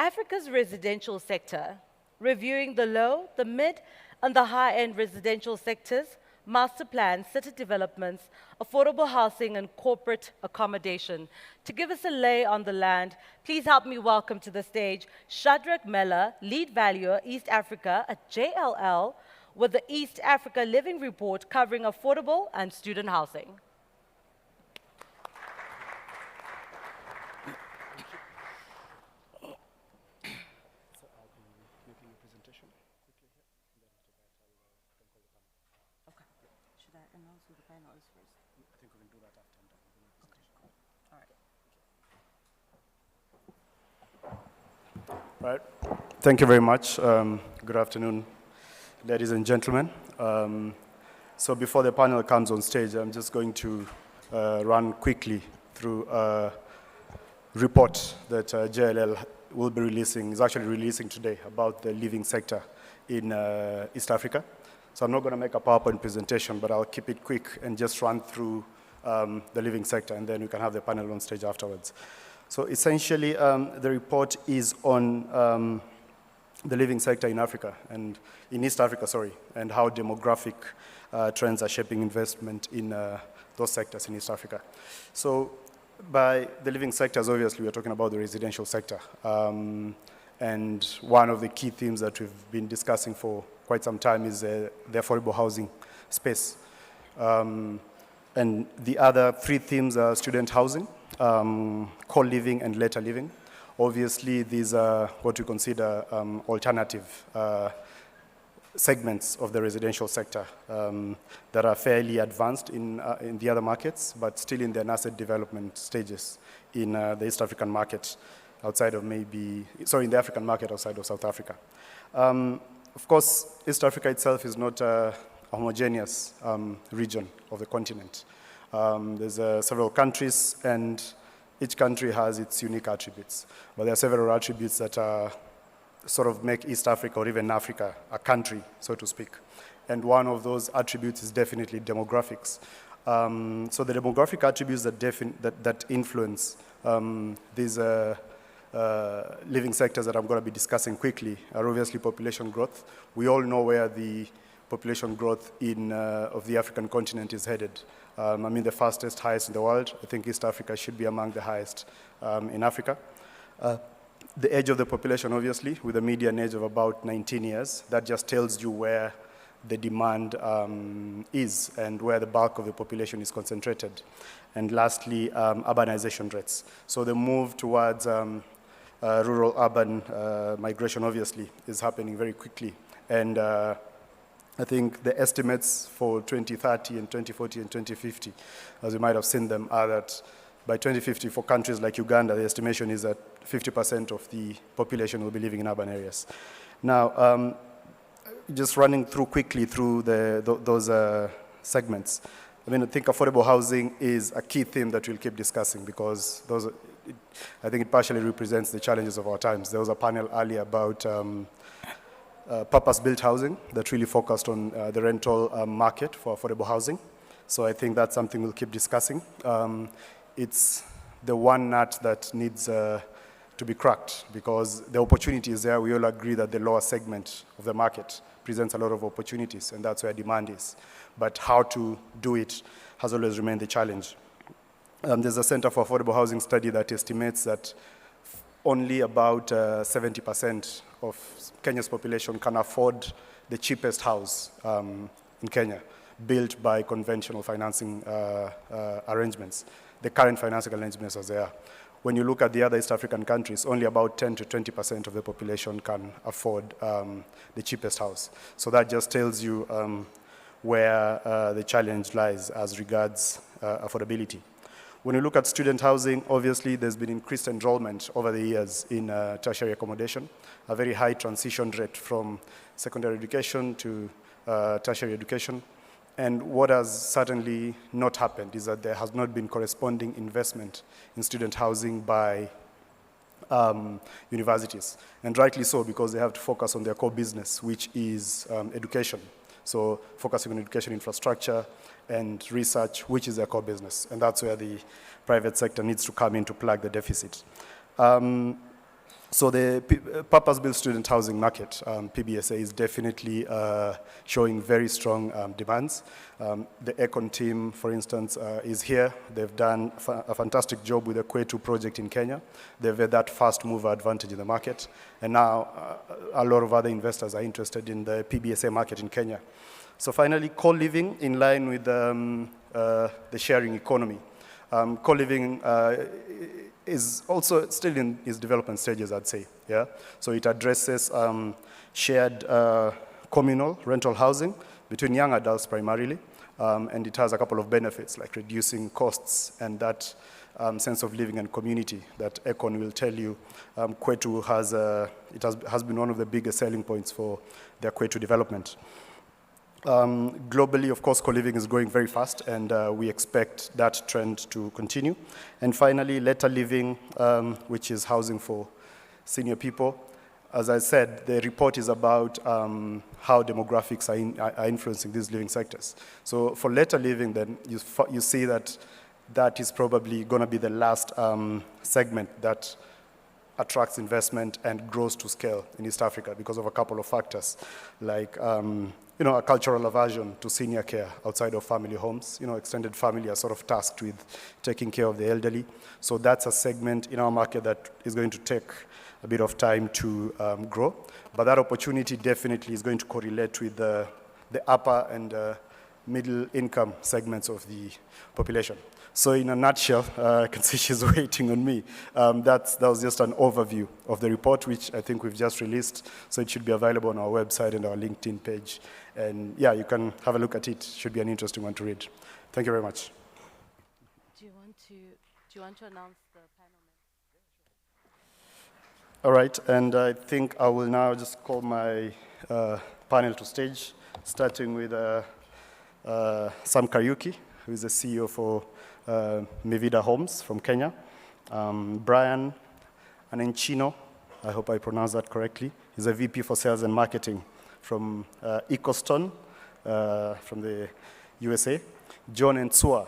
Africa's residential sector, reviewing the low, the mid, and the high-end residential sectors, master plans, city developments, affordable housing, and corporate accommodation. To give us a lay on the land, please help me welcome to the stage Shadrack Mella, Lead Valuer, East Africa at JLL, with the East Africa Living Report covering affordable and student housing. Right. Thank you very much. Good afternoon, ladies and gentlemen. So before the panel comes on stage, I'm just going to run quickly through a report that JLL will be releasing, is actually releasing today, about the living sector in East Africa. So I'm not going to make a PowerPoint presentation, but I'll keep it quick and just run through the living sector, and then we can have the panel on stage afterwards. So essentially, the report is on the living sector in Africa, and in East Africa, sorry, and how demographic trends are shaping investment in those sectors in East Africa. So by the living sectors, obviously, we're talking about the residential sector. And one of the key themes that we've been discussing for quite some time is the affordable housing space. And the other three themes are student housing, co-living, and later living. Obviously, these are what we consider alternative segments of the residential sector that are fairly advanced in the other markets, but still in their nascent development stages in the East African market outside of in the African market outside of South Africa. Of course, East Africa itself is not a homogeneous region of the continent. There's several countries, and each country has its unique attributes. But there are several attributes that sort of make East Africa, or even Africa, a country, so to speak. And one of those attributes is definitely demographics. So the demographic attributes that influence these living sectors that I'm going to be discussing quickly are obviously population growth. We all know where the population growth of the African continent is headed. I mean, the fastest, highest in the world. I think East Africa should be among the highest in Africa. The age of the population, obviously, with a median age of about 19 years. That just tells you where the demand is and where the bulk of the population is concentrated. And lastly, urbanization rates. So the move towards rural-urban migration, obviously, is happening very quickly. And I think the estimates for 2030 and 2040 and 2050, as you might have seen them, are that by 2050 for countries like Uganda, the estimation is that 50% of the population will be living in urban areas. Now, just running quickly through those segments. I mean, I think affordable housing is a key theme that we'll keep discussing because I think it partially represents the challenges of our times. There was a panel earlier about purpose-built housing that really focused on the rental market for affordable housing. So I think that's something we'll keep discussing. It's the one nut that needs to be cracked because the opportunity is there. We all agree that the lower segment of the market presents a lot of opportunities, and that's where demand is. But how to do it has always remained the challenge. There's a Center for Affordable Housing study that estimates that only about 70% of Kenya's population can afford the cheapest house in Kenya, built by conventional financing arrangements, the current financing arrangements as they are. When you look at the other East African countries, only about 10 to 20% of the population can afford the cheapest house. So that just tells you where the challenge lies as regards affordability. When you look at student housing, obviously there's been increased enrollment over the years in tertiary accommodation, a very high transition rate from secondary education to tertiary education. And what has certainly not happened is that there has not been corresponding investment in student housing by universities. And rightly so, because they have to focus on their core business, which is education. So focusing on education infrastructure and research, which is their core business. And that's where the private sector needs to come in to plug the deficit. So the purpose-built student housing market, PBSA, is definitely showing very strong demands. The Econ team, for instance, is here. They've done a fantastic job with the Kwetu project in Kenya. They've had that fast mover advantage in the market. And now a lot of other investors are interested in the PBSA market in Kenya. So finally, co-living in line with the sharing economy. Co-living is also still in its development stages, I'd say. Yeah. So it addresses shared communal rental housing between young adults primarily, and it has a couple of benefits like reducing costs and that sense of living and community that Econ will tell you. Kwetu has been one of the biggest selling points for their Kwetu development. Globally, of course, co-living is growing very fast, and we expect that trend to continue. And finally, later living, which is housing for senior people. As I said, the report is about how demographics are influencing these living sectors. So for later living, then, you see that that is probably going to be the last segment that attracts investment and grows to scale in East Africa because of a couple of factors, like a cultural aversion to senior care outside of family homes. Extended family are sort of tasked with taking care of the elderly. So that's a segment in our market that is going to take a bit of time to grow. But that opportunity definitely is going to correlate with the upper and middle income segments of the population. So in a nutshell, I can see she's waiting on me. That was just an overview of the report, which I think we've just released. So it should be available on our website and our LinkedIn page. And yeah, you can have a look at it. Should be an interesting one to read. Thank you very much. Do you want to announce the panel? All right, and I think I will now just call my panel to stage, starting with Sam Kariuki, who is the CEO for Vida Homes from Kenya. Brian Annenchino, I hope I pronounced that correctly. He's a VP for Sales and Marketing from Echostone from the USA. John Entsuah,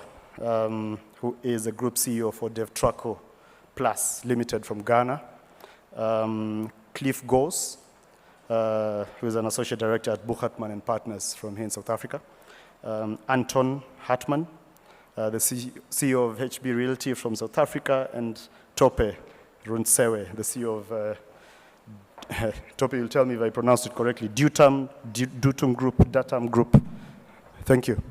who is a Group CEO for Devtraco Plus Limited from Ghana. Cliff Gouws, who is an Associate Director at Boogertman and Partners from here in South Africa. Anton, Hartman, the CEO of HB Realty from South Africa, and Tope, Runsewe, the CEO of, Tope will tell me if I pronounced it correctly, Dutum Group. Thank you.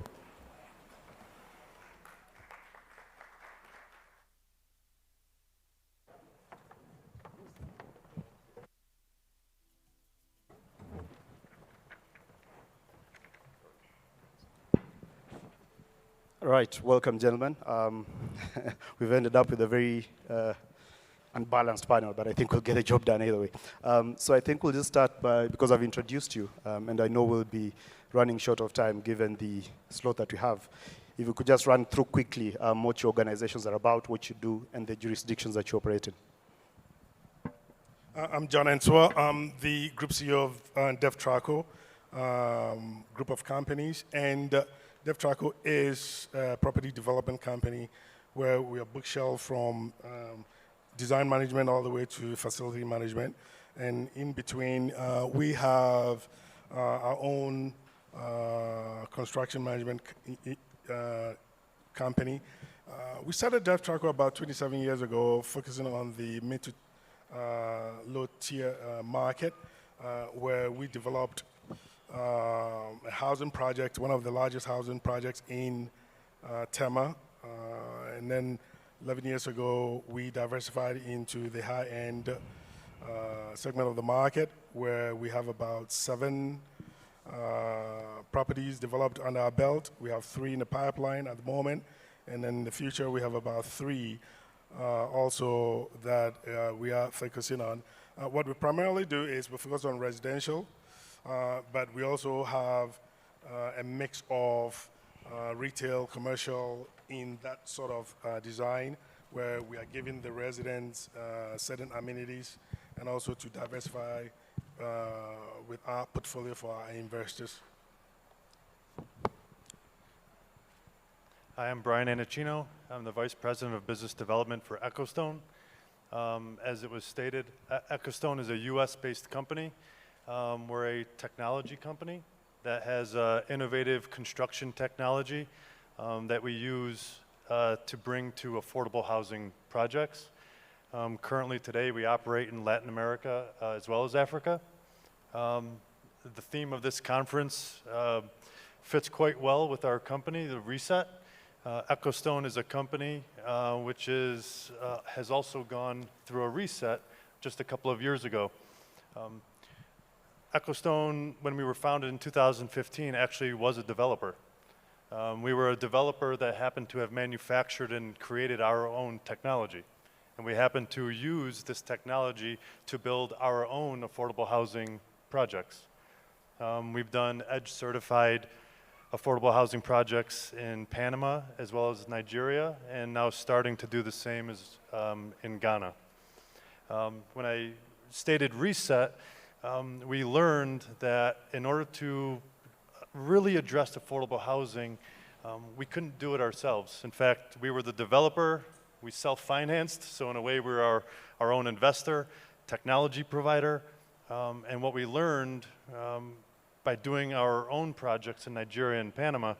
All right, welcome, gentlemen. We've ended up with a very unbalanced panel, but I think we'll get the job done either way. So I think we'll just start by, because I've introduced you, and I know we'll be running short of time given the slot that we have. If you could just run through quickly what your organizations are about, what you do, and the jurisdictions that you operate in. I'm John Entsuah. I'm the Group CEO of Devtraco, group of companies, and Devtraco is a property development company where we are bookshelf from design management all the way to facility management. And in between, we have our own construction management company. We started Devtraco about 27 years ago, focusing on the mid to low tier market, where we developed a housing project, one of the largest housing projects in Tema. And then 11 years ago, we diversified into the high-end segment of the market, where we have about 7 properties developed under our belt. We have 3 in the pipeline at the moment. And then in the future, we have about 3 also that we are focusing on. What we primarily do is we focus on residential, but we also have a mix of retail, commercial in that sort of design, where we are giving the residents certain amenities and also to diversify with our portfolio for our investors. Hi, I'm Brian Annenchino. I'm the Vice President of Business Development for Echostone. As it was stated, Echostone is a US-based company. We're a technology company that has innovative construction technology that we use to bring to affordable housing projects. Currently today we operate in Latin America as well as Africa. The theme of this conference fits quite well with our company, the Reset. Echostone is a company which has also gone through a reset just a couple of years ago. Echostone, when we were founded in 2015, actually was a developer. We were a developer that happened to have manufactured and created our own technology. And we happened to use this technology to build our own affordable housing projects. We've done EDGE-certified affordable housing projects in Panama as well as Nigeria, and now starting to do the same as in Ghana. When I stated Reset, we learned that in order to really address affordable housing, we couldn't do it ourselves. In fact, we were the developer, we self-financed, so in a way we're our own investor, technology provider, and what we learned by doing our own projects in Nigeria and Panama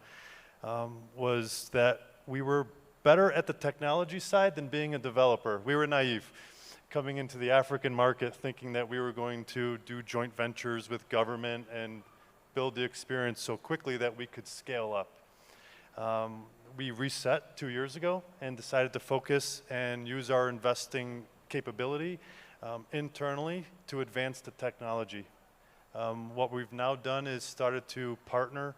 was that we were better at the technology side than being a developer. We were naive, coming into the African market thinking that we were going to do joint ventures with government and build the experience so quickly that we could scale up. We reset 2 years ago and decided to focus and use our investing capability internally to advance the technology. What we've now done is started to partner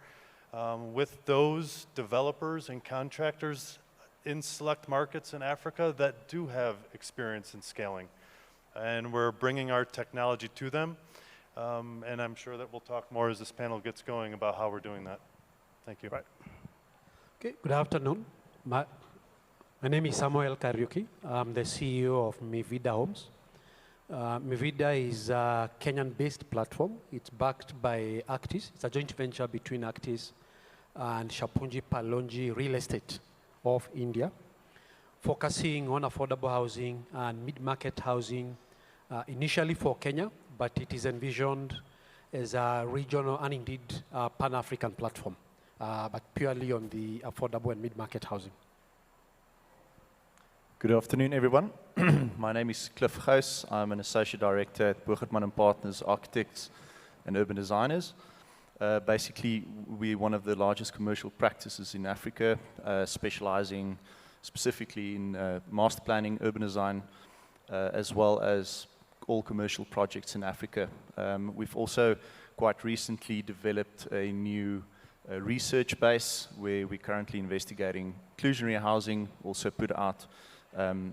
with those developers and contractors in select markets in Africa that do have experience in scaling. And we're bringing our technology to them. And I'm sure that we'll talk more as this panel gets going about how we're doing that. Thank you. Right. Okay, good afternoon. My name is Samuel Kariuki. I'm the CEO of Vida Homes. Vida is a Kenyan-based platform. It's backed by Actis. It's a joint venture between Actis and Shapunji Palonji Real Estate of India, focusing on affordable housing and mid-market housing, initially for Kenya, but it is envisioned as a regional and indeed Pan-African platform, but purely on the affordable and mid-market housing. Good afternoon, everyone. My name is Cliff Gouws. I'm an associate director at Boogertman and Partners Architects and Urban Designers. Basically, we're one of the largest commercial practices in Africa, specializing specifically in master planning, urban design, as well as all commercial projects in Africa. We've also quite recently developed a new research base where we're currently investigating inclusionary housing, also put out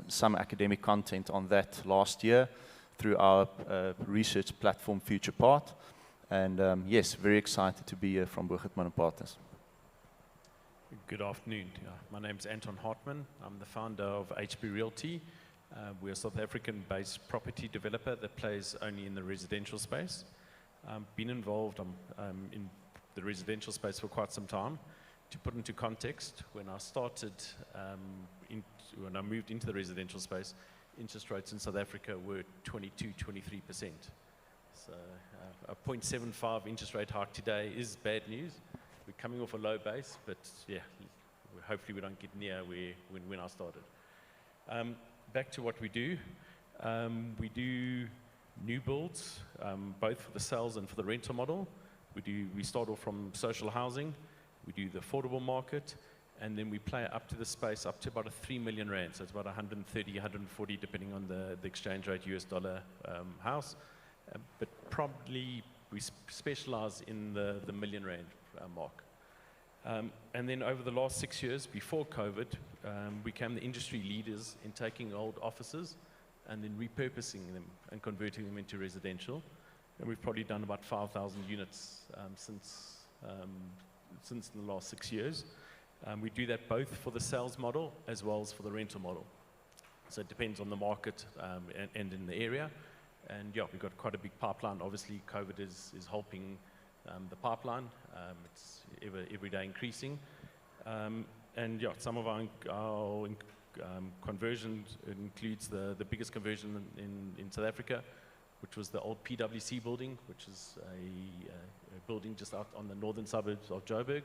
some academic content on that last year through our research platform Future Part. And yes, very excited to be here from Boogertman and Partners. Good afternoon. My name is Anton Hartman. I'm the founder of HB Realty. We're a South African-based property developer that plays only in the residential space. Been involved in the residential space for quite some time. To put into context, when I started, when I moved into the residential space, interest rates in South Africa were 22, 23%. So a 0.75 interest rate hike today is bad news. We're coming off a low base, but yeah, hopefully we don't get near when I started. Back to what we do. We do new builds, both for the sales and for the rental model. We start off from social housing. We do the affordable market, and then we play up to the space up to about a 3 million rand. So it's about 130, 140, depending on the exchange rate, US dollar house. But probably we specialize in the million rand mark. And then over the last 6 years, before COVID, we became the industry leaders in taking old offices and then repurposing them and converting them into residential. And we've probably done about 5,000 units since the last 6 years. We do that both for the sales model as well as for the rental model. So it depends on the market and in the area. And yeah, we've got quite a big pipeline. Obviously, COVID is helping the pipeline. It's every day increasing. And yeah, some of our conversion includes the biggest conversion in South Africa, which was the old PwC building, which is a building just out on the northern suburbs of Joburg.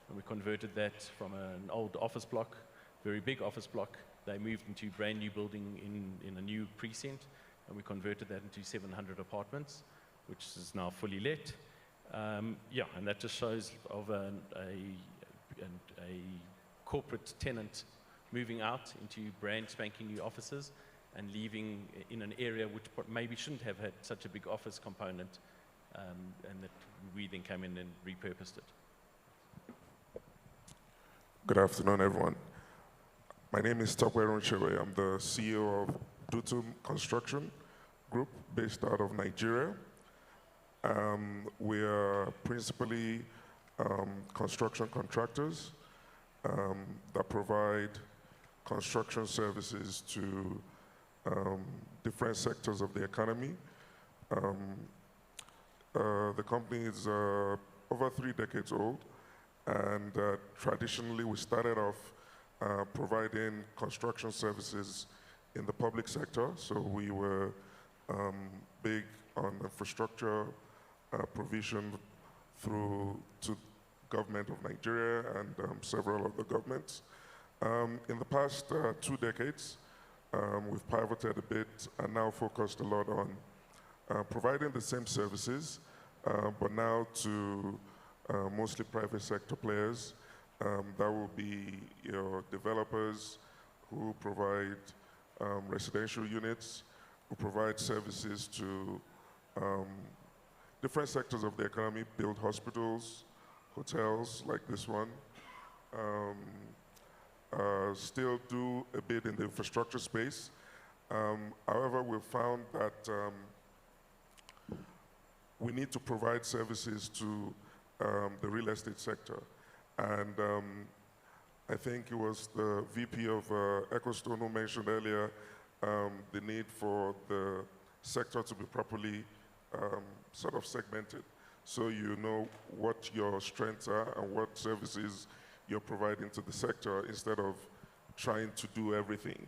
And we converted that from an old office block, very big office block. They moved into a brand new building in a new precinct, and we converted that into 700 apartments, which is now fully let. Yeah, and that just shows of a corporate tenant moving out into brand spanking new offices and leaving in an area which maybe shouldn't have had such a big office component, and that we then came in and repurposed it. Good afternoon, everyone. My name is Tope. I'm the CEO of Dutum Construction Group based out of Nigeria. We are principally construction contractors that provide construction services to different sectors of the economy. The company is over 3 decades old, and traditionally we started off providing construction services in the public sector. So we were big on infrastructure provision through to government of Nigeria and several other governments. In the past 2 decades, we've pivoted a bit and now focused a lot on providing the same services, but now to mostly private sector players. That will be your developers who provide residential units, who provide services to different sectors of the economy, build hospitals, hotels like this one. Still do a bit in the infrastructure space. However, we've found that we need to provide services to the real estate sector. And I think it was the VP of Echostone who mentioned earlier the need for the sector to be properly sort of segmented, so you know what your strengths are and what services you're providing to the sector instead of trying to do everything.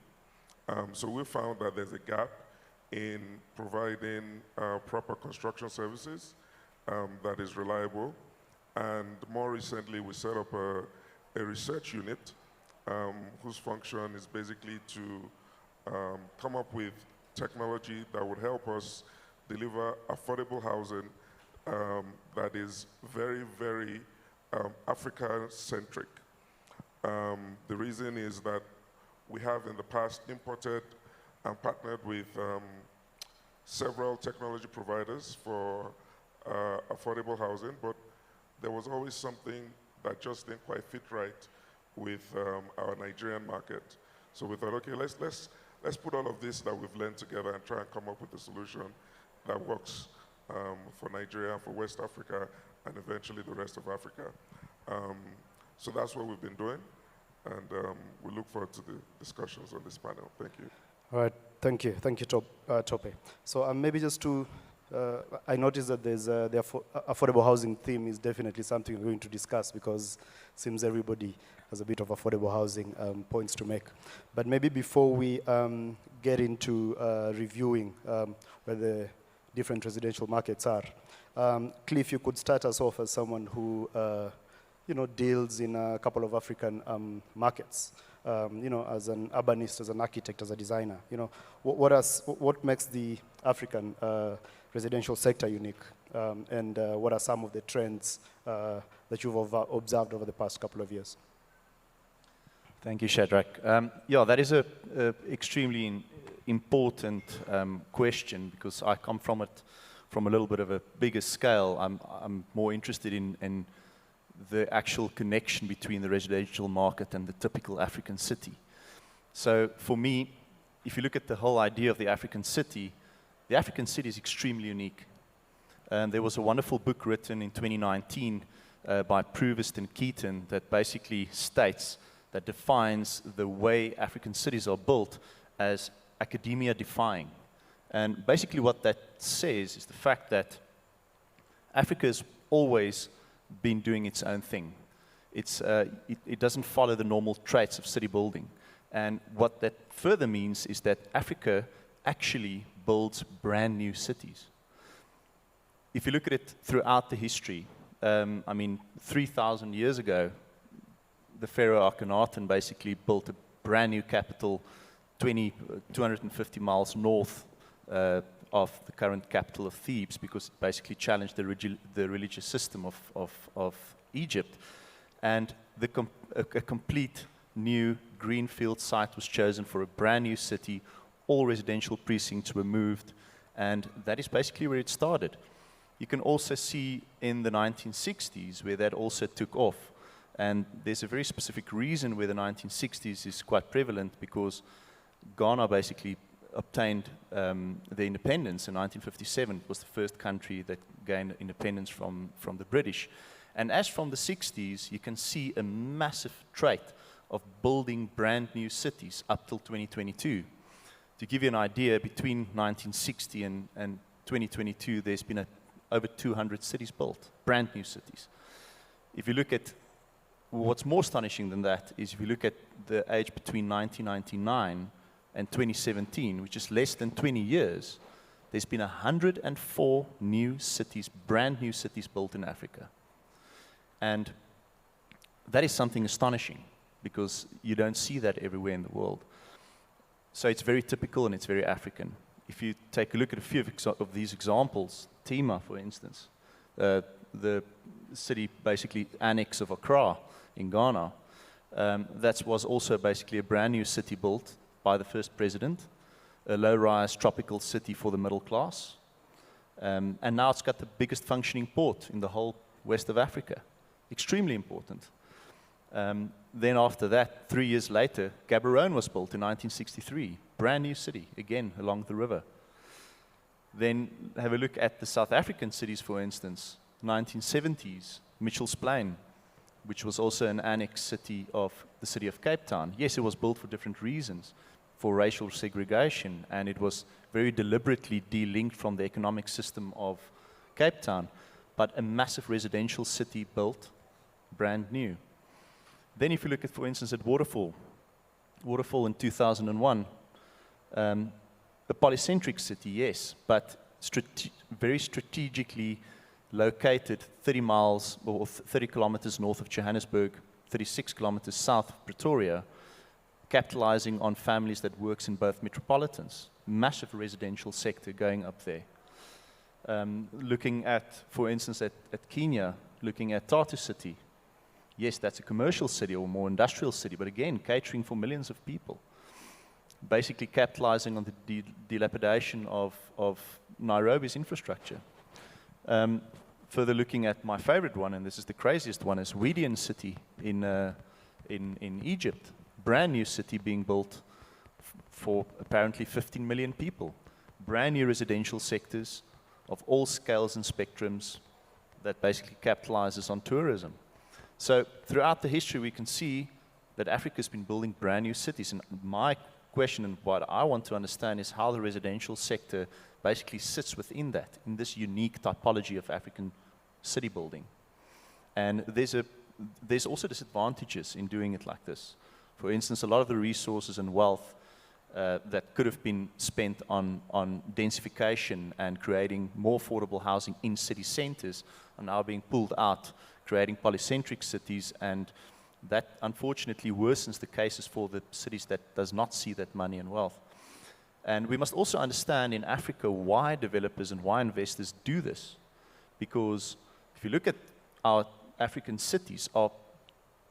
So we found that there's a gap in providing proper construction services that is reliable. And more recently, we set up a research unit whose function is basically to come up with technology that would help us deliver affordable housing that is very, very Africa-centric. The reason is that we have in the past imported and partnered with several technology providers for affordable housing, but there was always something that just didn't quite fit right with our Nigerian market. So we thought, okay, let's put all of this that we've learned together and try and come up with a solution that works for Nigeria, for West Africa, and eventually the rest of Africa. So that's what we've been doing, and we look forward to the discussions on this panel. Thank you. All right, thank you, Tope. So maybe just to, I noticed that there's the affordable housing theme is definitely something we're going to discuss, because it seems everybody has a bit of affordable housing points to make. But maybe before we get into reviewing where the different residential markets are, Cliff, you could start us off as someone who deals in a couple of African markets. As an urbanist, as an architect, as a designer, what makes the African residential sector unique, and what are some of the trends that you've observed over the past couple of years? Thank you, Shadrack. Yeah, that is a extremely important question, because I come from it from a little bit of a bigger scale. I'm more interested in the actual connection between the residential market and the typical African city. So for me, if you look at the whole idea of the African city is extremely unique. There was a wonderful book written in 2019 by Provost and Keaton that basically states, that defines the way African cities are built as academia defying. And basically what that says is the fact that Africa has always been doing its own thing. It doesn't follow the normal traits of city building. And what that further means is that Africa actually builds brand new cities. If you look at it throughout the history, I mean, 3,000 years ago, the Pharaoh Akhenaten basically built a brand new capital 250 miles north of the current capital of Thebes, because it basically challenged the religious system of Egypt. And a complete new greenfield site was chosen for a brand new city. All residential precincts were moved, and that is basically where it started. You can also see in the 1960s where that also took off. And there's a very specific reason where the 1960s is quite prevalent, because Ghana basically obtained the independence in 1957. It was the first country that gained independence from the British. And as from the 60s, you can see a massive trait of building brand new cities up till 2022. To give you an idea, between 1960 and 2022, there's been over 200 cities built, brand new cities. If you look at what's more astonishing than that is if you look at the age between 1999 and 2017, which is less than 20 years, there's been 104 new cities, brand new cities built in Africa. And that is something astonishing, because you don't see that everywhere in the world. So it's very typical and it's very African. If you take a look at a few of these examples, Tima, for instance, the city basically annex of Accra in Ghana, that was also basically a brand new city built by the first president, a low-rise tropical city for the middle class, and now it's got the biggest functioning port in the whole west of Africa. Extremely important. Then after that, 3 years later, Gaborone was built in 1963, brand new city, again, along the river. Then have a look at the South African cities, for instance, 1970s, Mitchell's Plain, which was also an annex city of the city of Cape Town. Yes, it was built for different reasons, for racial segregation, and it was very deliberately de-linked from the economic system of Cape Town, but a massive residential city built, brand new. Then if you look at, for instance, at Waterfall in 2001, a polycentric city, yes, but very strategically located 30 miles or 30 kilometers north of Johannesburg, 36 kilometers south of Pretoria, capitalizing on families that works in both metropolitans. Massive residential sector going up there. Looking at, for instance, at Kenya, looking at Tatu City. Yes, that's a commercial city or more industrial city, but again, catering for millions of people. Basically capitalizing on the dilapidation of Nairobi's infrastructure. Further looking at my favorite one, and this is the craziest one, is Wedian City in Egypt. Brand new city being built for apparently 15 million people. Brand new residential sectors of all scales and spectrums that basically capitalizes on tourism. So throughout the history, we can see that Africa's been building brand new cities. And my question and what I want to understand is how the residential sector basically sits within that, in this unique typology of African city building. And there's also disadvantages in doing it like this. For instance, a lot of the resources and wealth that could have been spent on densification and creating more affordable housing in city centers are now being pulled out, creating polycentric cities, and that unfortunately worsens the cases for the cities that does not see that money and wealth. And we must also understand in Africa why developers and why investors do this. Because if you look at our African cities are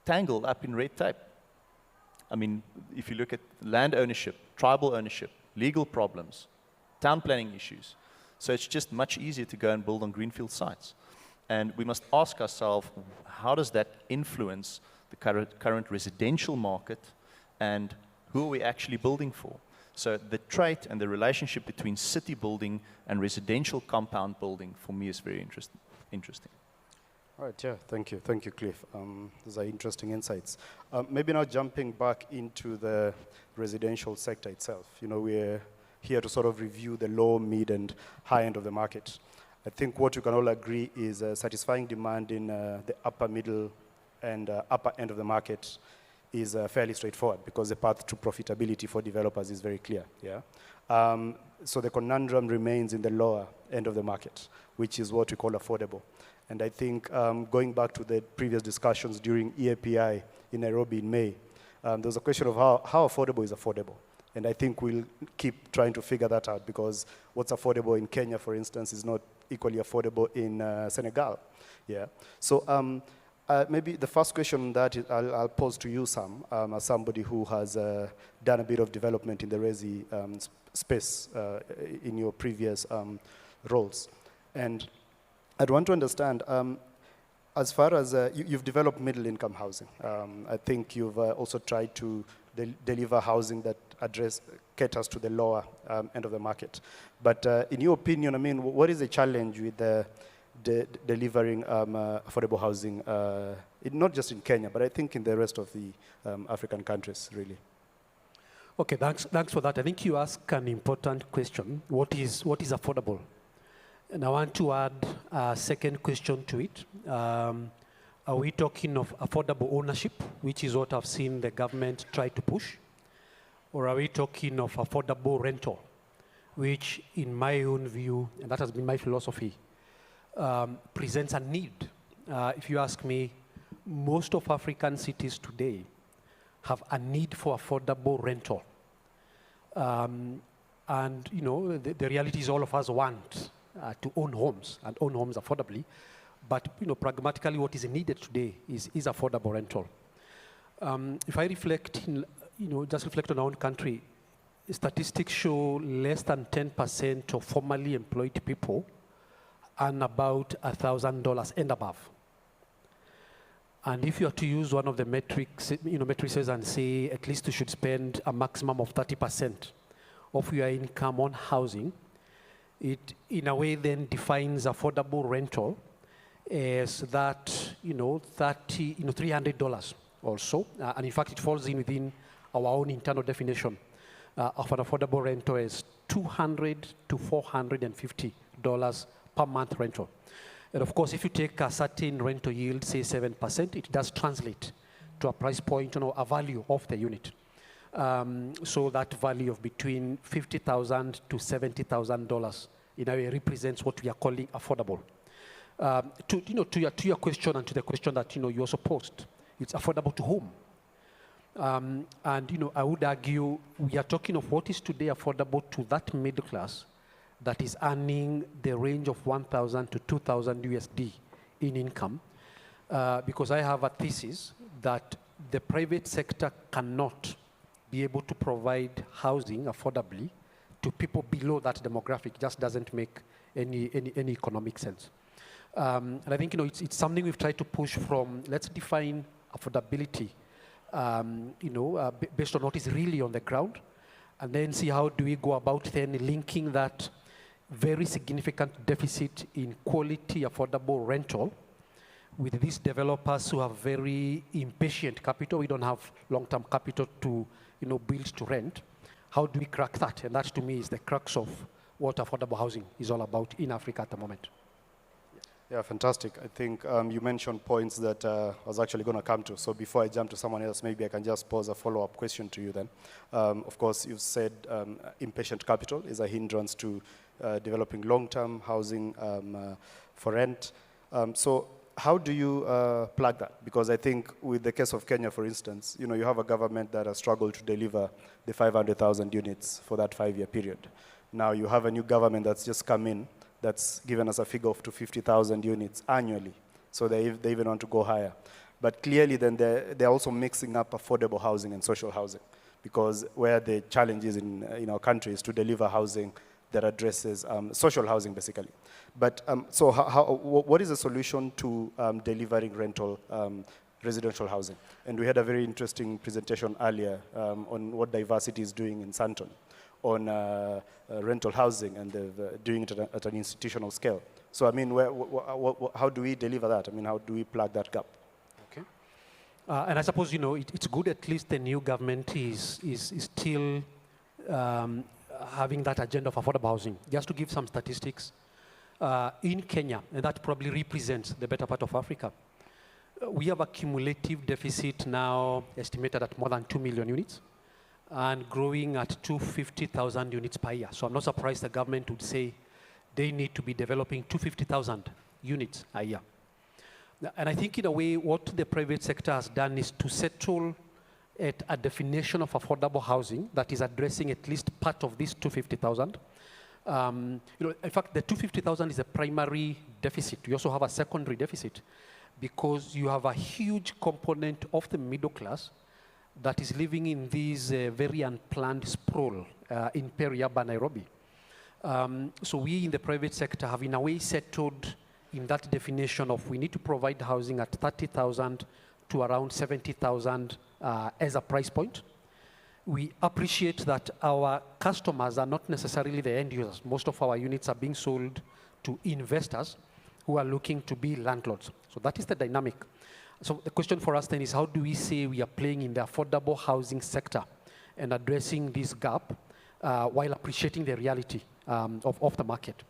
tangled up in red tape. I mean, if you look at land ownership, tribal ownership, legal problems, town planning issues. So it's just much easier to go and build on greenfield sites. And we must ask ourselves, how does that influence the current residential market, and who are we actually building for? So the trait and the relationship between city building and residential compound building, for me, is very interesting. All right, yeah, thank you, Cliff. Those are interesting insights. Maybe now jumping back into the residential sector itself. You know, we're here to sort of review the low, mid, and high end of the market. I think what we can all agree is satisfying demand in the upper, middle, and upper end of the market is fairly straightforward because the path to profitability for developers is very clear. Yeah. So the conundrum remains in the lower end of the market, which is what we call affordable. And I think going back to the previous discussions during EAPI in Nairobi in May, there was a question of how affordable is affordable. And I think we'll keep trying to figure that out because what's affordable in Kenya, for instance, is not equally affordable in Senegal. Yeah. So maybe the first question that I'll pose to you, Sam, as somebody who has done a bit of development in the Resi space in your previous roles. And I'd want to understand, as far as you've developed middle-income housing, I think you've also tried to deliver housing that caters to the lower end of the market. But in your opinion, I mean, what is the challenge with delivering affordable housing, not just in Kenya, but I think in the rest of the African countries, really? Okay, thanks for that. I think you ask an important question. What is affordable? And I want to add a second question to it. Are we talking of affordable ownership, which is what I've seen the government try to push? Or are we talking of affordable rental, which in my own view, and that has been my philosophy, presents a need? If you ask me, most of African cities today have a need for affordable rental. And you know, the reality is all of us want to own homes and own homes affordably. But you know, pragmatically, what is needed today is affordable rental. If I reflect, just reflect on our own country, statistics show less than 10% of formally employed people earn about $1,000 and above. And if you are to use one of the matrices and say at least you should spend a maximum of 30% of your income on housing, it in a way then defines affordable rental as that, $300 also. And in fact, it falls in within our own internal definition of an affordable rental as $200 to $450 per month rental. And of course, if you take a certain rental yield, say 7%, it does translate to a price point, a value of the unit. So that value of between $50,000 to $70,000 in a way represents what we are calling affordable. To your question and to the question that you also posed, it's affordable to whom? And I would argue we are talking of what is today affordable to that middle class that is earning the range of 1,000 to 2,000 USD in income, because I have a thesis that the private sector cannot be able to provide housing affordably to people below that demographic. It just doesn't make any economic sense. And I think it's something we've tried to push from. Let's define affordability, based on what is really on the ground, and then see how do we go about then linking that very significant deficit in quality affordable rental with these developers who have very impatient capital. We don't have long-term capital to build to rent. How do we crack that? And that to me is the crux of what affordable housing is all about in Africa at the moment. Yeah, fantastic. I think you mentioned points that I was actually going to come to. So before I jump to someone else, maybe I can just pose a follow-up question to you then. Of course, you've said impatient capital is a hindrance to developing long-term housing for rent. So how do you plug that? Because I think with the case of Kenya, for instance, you have a government that has struggled to deliver the 500,000 units for that 5-year period. Now you have a new government that's just come in that's given us a figure of 250,000 units annually. So they even want to go higher. But clearly then they're also mixing up affordable housing and social housing, because where the challenge is in our country is to deliver housing that addresses social housing, basically. But so what is the solution to delivering rental residential housing? And we had a very interesting presentation earlier on what diversity is doing in Anton on rental housing, and doing it at an institutional scale. So I mean, how do we deliver that? I mean, how do we plug that gap? Okay. And I suppose, it's good at least the new government is still having that agenda of affordable housing. Just to give some statistics, in Kenya, and that probably represents the better part of Africa, We have a cumulative deficit now estimated at more than 2 million units and growing at 250,000 units per year. So I'm not surprised the government would say they need to be developing 250,000 units a year. And I think in a way what the private sector has done is to settle at a definition of affordable housing that is addressing at least part of this 250,000. In fact, the 250,000 is a primary deficit. You also have a secondary deficit because you have a huge component of the middle class that is living in this very unplanned sprawl in peri-urban Nairobi. So we in the private sector have in a way settled in that definition of we need to provide housing at 30,000 to around 70,000 as a price point. We appreciate that our customers are not necessarily the end users. Most of our units are being sold to investors who are looking to be landlords. So that is the dynamic. So the question for us then is how do we say we are playing in the affordable housing sector and addressing this gap while appreciating the reality of the market.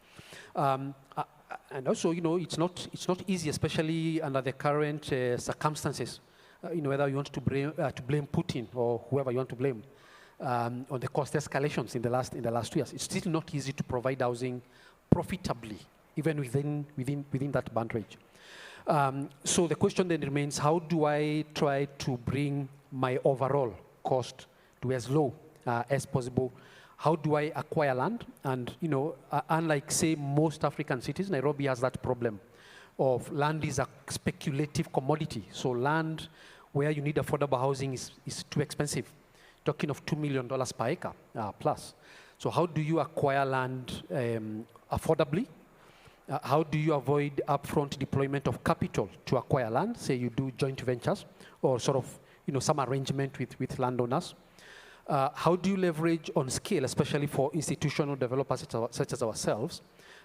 And also, it's not easy, especially under the current circumstances. Whether you want to blame Putin or whoever you want to blame on the cost escalations in the last 2 years. It's still not easy to provide housing profitably, even within that band range. So the question then remains: how do I try to bring my overall cost to as low as possible? How do I acquire land? And unlike say most African cities, Nairobi has that problem of land is a speculative commodity. So land where you need affordable housing is too expensive. Talking of $2 million per acre plus. So how do you acquire land affordably? How do you avoid upfront deployment of capital to acquire land? Say you do joint ventures or sort of some arrangement with landowners. How do you leverage on scale, especially for institutional developers such as ourselves,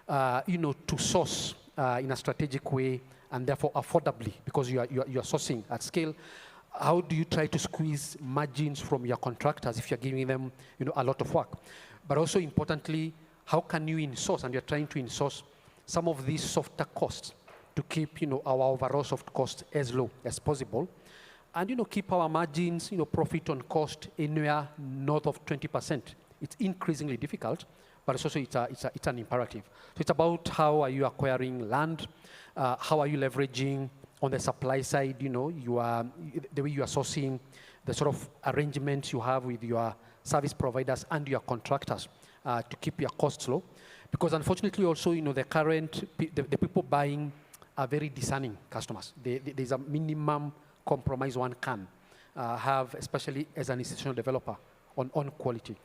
to source in a strategic way and therefore affordably, because you are sourcing at scale? How do you try to squeeze margins from your contractors if you're giving them a lot of work? But also importantly, how can you insource, and you're trying to insource some of these softer costs to keep our overall soft costs as low as possible, and keep our margins, profit on cost anywhere north of 20%. It's increasingly difficult, but it's also it's an imperative. So it's about how are you acquiring land, how are you leveraging on the supply side, the way you are sourcing, the sort of arrangements you have with your service providers and your contractors to keep your costs low. Because unfortunately also, the people buying are very discerning customers. There's a minimum compromise one can have, especially as an institutional developer, on quality.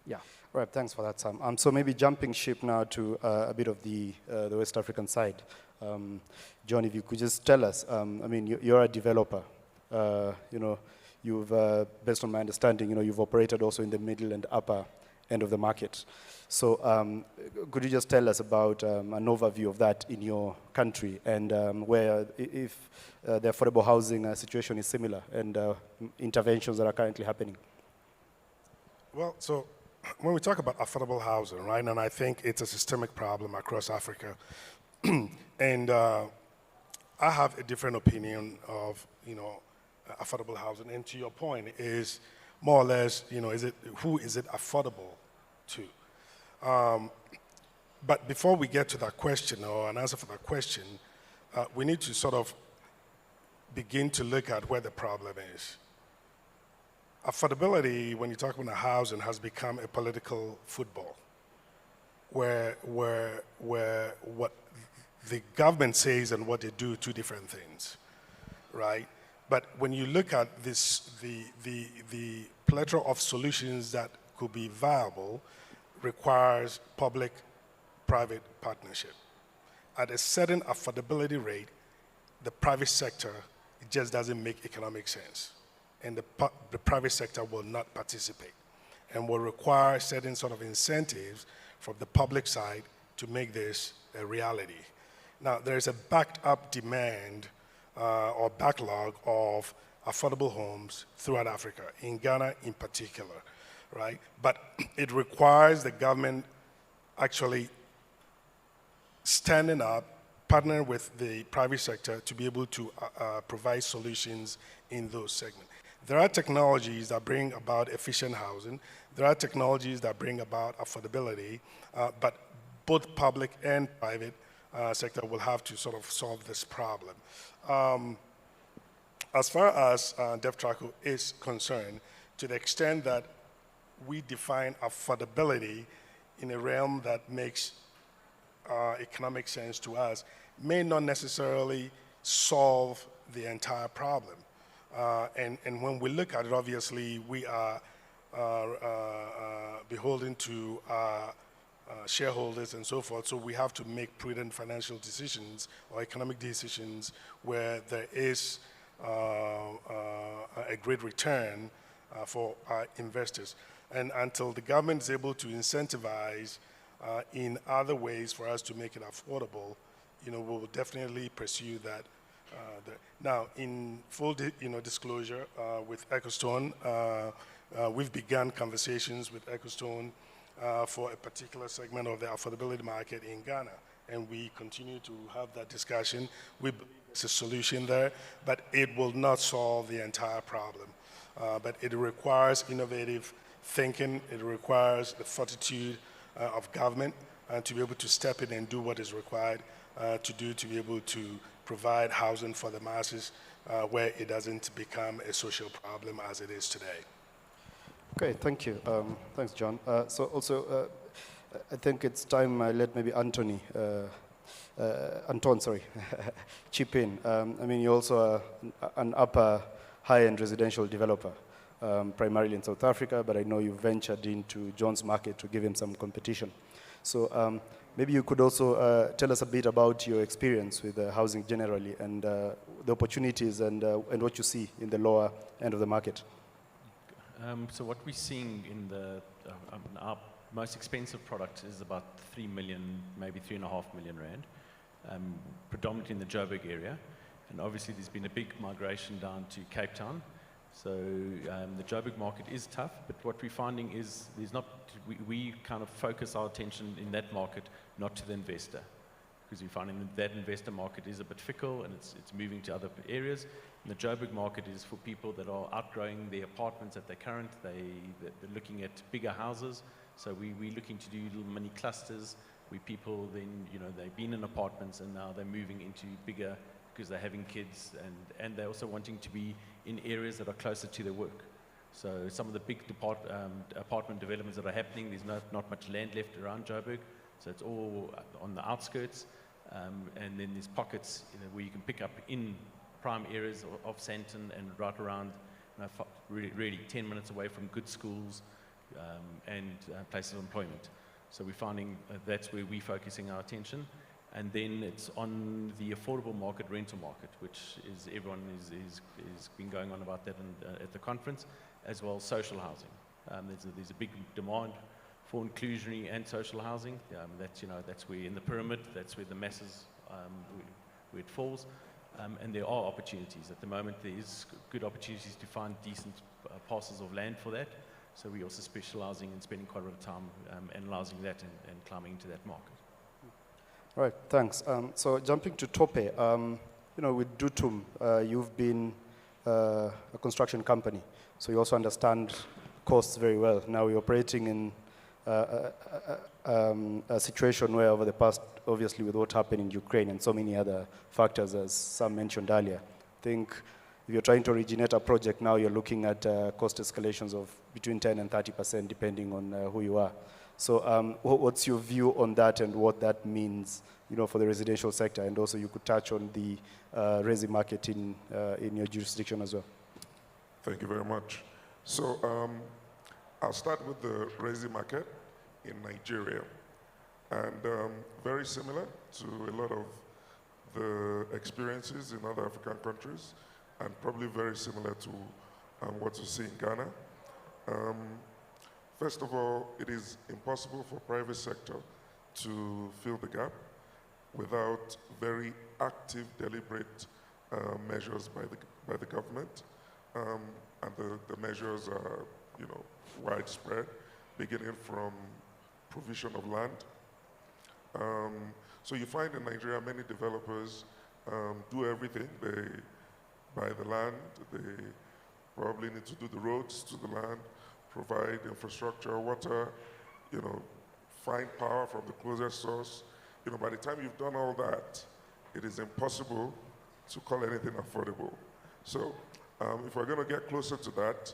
Yeah. All right, thanks for that, Sam. So maybe jumping ship now to a bit of the West African side. John, if you could just tell us, you're a developer. You've, based on my understanding, you've operated also in the middle and upper end of the market. So could you just tell us about an overview of that in your country and where, if the affordable housing situation is similar and interventions that are currently happening? Well, so when we talk about affordable housing, right, and I think it's a systemic problem across Africa, and I have a different opinion of, affordable housing. And to your point is more or less, who is it affordable to? But before we get to that question or an answer for that question, we need to sort of begin to look at where the problem is. Affordability, when you talk about housing, has become a political football, where what the government says and what they do are two different things, right? But when you look at this, the plethora of solutions that could be viable requires public-private partnership. At a certain affordability rate, the private sector, it just doesn't make economic sense. And the private sector will not participate and will require certain sort of incentives from the public side to make this a reality. Now, there is a backed up demand or backlog of affordable homes throughout Africa, in Ghana in particular, right? But it requires the government actually standing up partner with the private sector to be able to provide solutions in those segments. There are technologies that bring about efficient housing. There are technologies that bring about affordability, but both public and private sector will have to sort of solve this problem. As far as Devtraco is concerned, to the extent that we define affordability in a realm that makes economic sense to us, may not necessarily solve the entire problem. And when we look at it, obviously, we are beholden to shareholders and so forth, so we have to make prudent financial decisions or economic decisions where there is a great return for our investors. And until the government is able to incentivize in other ways for us to make it affordable, we will definitely pursue that. Now, in full disclosure, with Echostone, we've begun conversations with Echostone for a particular segment of the affordability market in Ghana, and we continue to have that discussion. We believe there's a solution there, but it will not solve the entire problem. But it requires innovative thinking. It requires the fortitude of government to be able to step in and do what is required to be able to provide housing for the masses where it doesn't become a social problem as it is today. Okay, thank you. Thanks, John. So also, I think it's time I let maybe Anton, chip in. I mean, you're also an upper high-end residential developer, primarily in South Africa, but I know you ventured into John's market to give him some competition. So maybe you could also tell us a bit about your experience with housing generally and the opportunities and what you see in the lower end of the market. So what we're seeing in our most expensive product is about 3 million, maybe 3.5 million rand, predominantly in the Joburg area. And obviously there's been a big migration down to Cape Town. So the Joburg market is tough, but what we're finding is we kind of focus our attention in that market, not to the investor, because we're finding that investor market is a bit fickle and it's moving to other areas. And the Joburg market is for people that are outgrowing their apartments at their current. They're looking at bigger houses. So we're looking to do little mini clusters where people then, they've been in apartments and now they're moving into bigger because they're having kids and they're also wanting to be in areas that are closer to their work. So some of the big apartment developments that are happening, there's not much land left around Joburg. So it's all on the outskirts. And then there's pockets where you can pick up in prime areas of Sandton and right around, really 10 minutes away from good schools and places of employment. So we're finding that's where we're focusing our attention. And then it's on the affordable market, rental market, which is everyone is been going on about that at the conference, as well as social housing. There's a big demand for inclusionary and social housing. That's where in the pyramid, that's where the masses, where it falls. And there are opportunities. At the moment, there is good opportunities to find decent parcels of land for that. So we're also specializing and spending quite a bit of time analyzing that and climbing into that market. All right, thanks. So jumping to Tope, with Dutum, you've been a construction company, so you also understand costs very well. Now you're operating in a situation where over the past, obviously with what happened in Ukraine and so many other factors, as Sam mentioned earlier, I think if you're trying to originate a project now, you're looking at cost escalations of between 10 and 30%, depending on who you are. So what's your view on that and what that means, for the residential sector? And also you could touch on the resi market in your jurisdiction as well. Thank you very much. So I'll start with the resi market in Nigeria. And very similar to a lot of the experiences in other African countries, and probably very similar to what you see in Ghana. First of all, it is impossible for private sector to fill the gap without very active, deliberate measures by the government. And the measures are, widespread, beginning from provision of land. So you find in Nigeria many developers do everything. They buy the land, they probably need to do the roads to the land, provide infrastructure, water, find power from the closest source. By the time you've done all that, it is impossible to call anything affordable. So if we're going to get closer to that,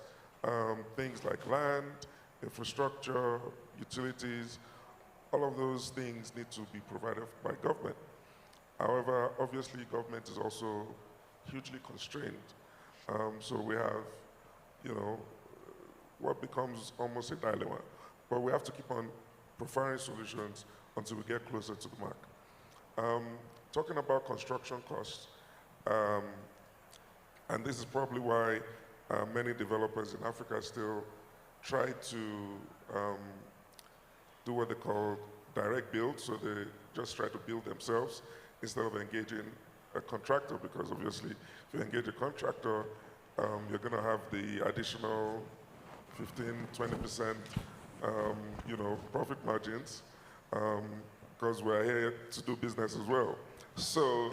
things like land, infrastructure, utilities, all of those things need to be provided by government. However, obviously, government is also hugely constrained. So we have, what becomes almost a dilemma. But we have to keep on preferring solutions until we get closer to the mark. Talking about construction costs, and this is probably why many developers in Africa still try to do what they call direct build, so they just try to build themselves instead of engaging a contractor, because obviously if you engage a contractor, you're going to have the additional 15–20% profit margins, because we're here to do business as well. So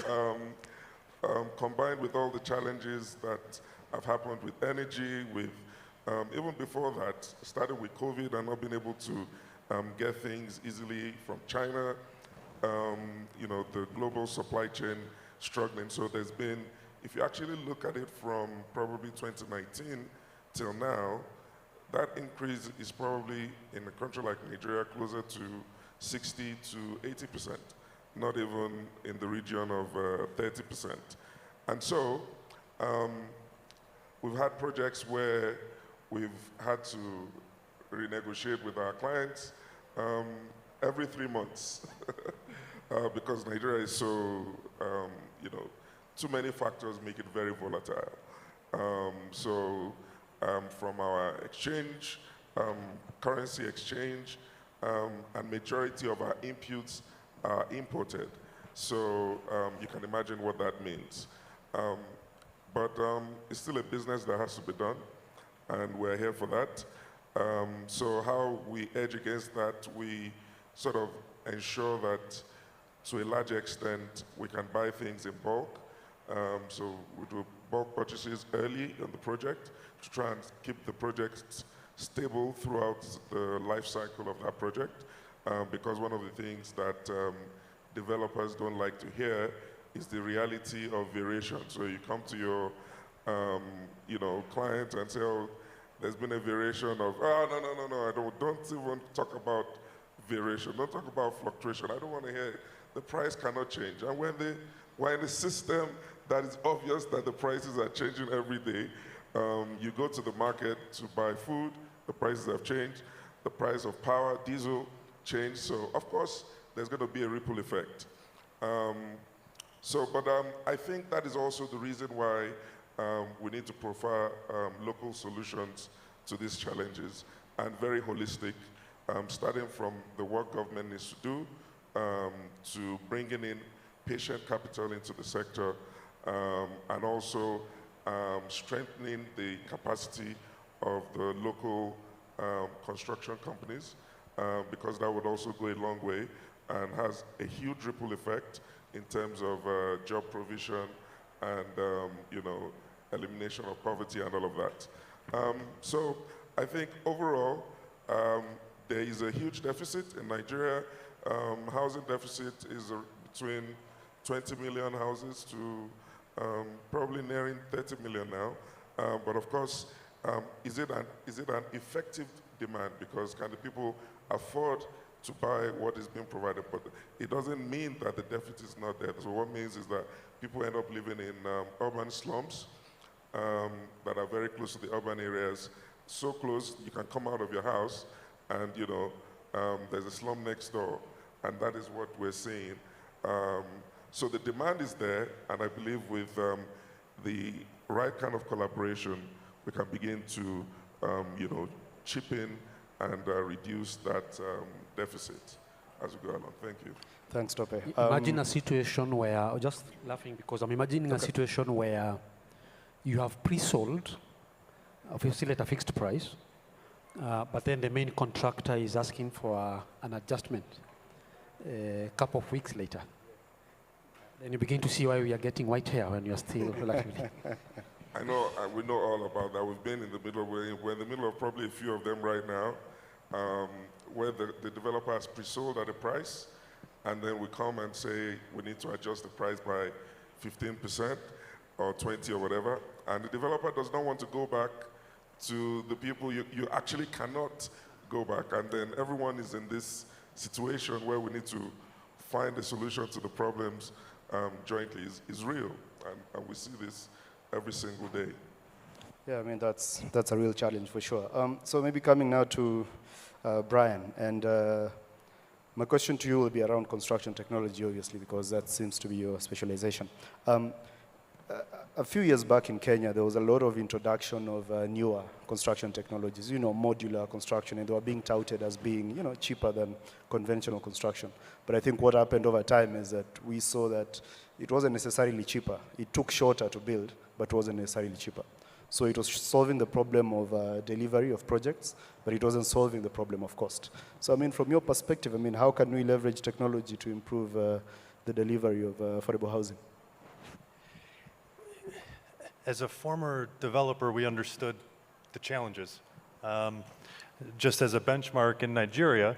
combined with all the challenges that have happened with energy, with even before that, started with COVID and not being able to get things easily from China, the global supply chain struggling. So there's been, if you actually look at it from probably 2019 till now, that increase is probably in a country like Nigeria closer to 60 to 80%, not even in the region of 30%. And so we've had projects where we've had to renegotiate with our clients every 3 months because Nigeria is so, too many factors make it very volatile. From our exchange, currency exchange, and majority of our inputs are imported. So you can imagine what that means. But it's still a business that has to be done, and we're here for that. So how we edge against that, we sort of ensure that to a large extent we can buy things in bulk. So we do bulk purchases early on the project to try and keep the project stable throughout the life cycle of that project. Because one of the things that developers don't like to hear is the reality of variation. So you come to your client and say, oh, there's been a variation of, no, I don't even talk about variation. Don't talk about fluctuation. I don't want to hear it. The price cannot change. And when we're in a system that is obvious that the prices are changing every day, you go to the market to buy food, the prices have changed, the price of power, diesel changed. So of course, there's going to be a ripple effect. I think that is also the reason why we need to prefer local solutions to these challenges, and very holistic, starting from the work government needs to do, to bringing in patient capital into the sector, and also strengthening the capacity of the local construction companies, because that would also go a long way and has a huge ripple effect in terms of job provision and elimination of poverty and all of that. So I think overall, there is a huge deficit in Nigeria. Housing deficit is between 20 million houses to probably nearing 30 million now. But of course, is it an effective demand? Because can the people afford to buy what is being provided? But it doesn't mean that the deficit is not there. So what it means is that people end up living in urban slums that are very close to the urban areas, so close you can come out of your house and there's a slum next door, and that is what we're seeing. So the demand is there, and I believe with the right kind of collaboration, we can begin to chip in and reduce that deficit as we go along. Thank you. Thanks, Tope. Imagine a situation where, just laughing because I'm imagining a situation where you have pre-sold, obviously at a fixed price, but then the main contractor is asking for an adjustment. a couple of weeks later. Then you begin to see why we are getting white hair when you're still relatively. I know, we know all about that. We've been in the middle, we're in the middle of probably a few of them right now, where the developer has pre-sold at a price, and then we come and say we need to adjust the price by 15% or 20 or whatever, and the developer does not want to go back to the people. You actually cannot go back, and then everyone is in this situation where we need to find a solution to the problems jointly. Is real, and we see this every single day. Yeah, I mean, that's a real challenge for sure. So maybe coming now to Brian, and my question to you will be around construction technology, obviously, because that seems to be your specialization. A few years back in Kenya, there was a lot of introduction of newer construction technologies, modular construction, and they were being touted as being, cheaper than conventional construction. But I think what happened over time is that we saw that it wasn't necessarily cheaper. It took shorter to build, but wasn't necessarily cheaper. So it was solving the problem of delivery of projects, but it wasn't solving the problem of cost. So I mean, from your perspective, I mean, how can we leverage technology to improve the delivery of affordable housing? As a former developer, we understood the challenges. Just as a benchmark in Nigeria,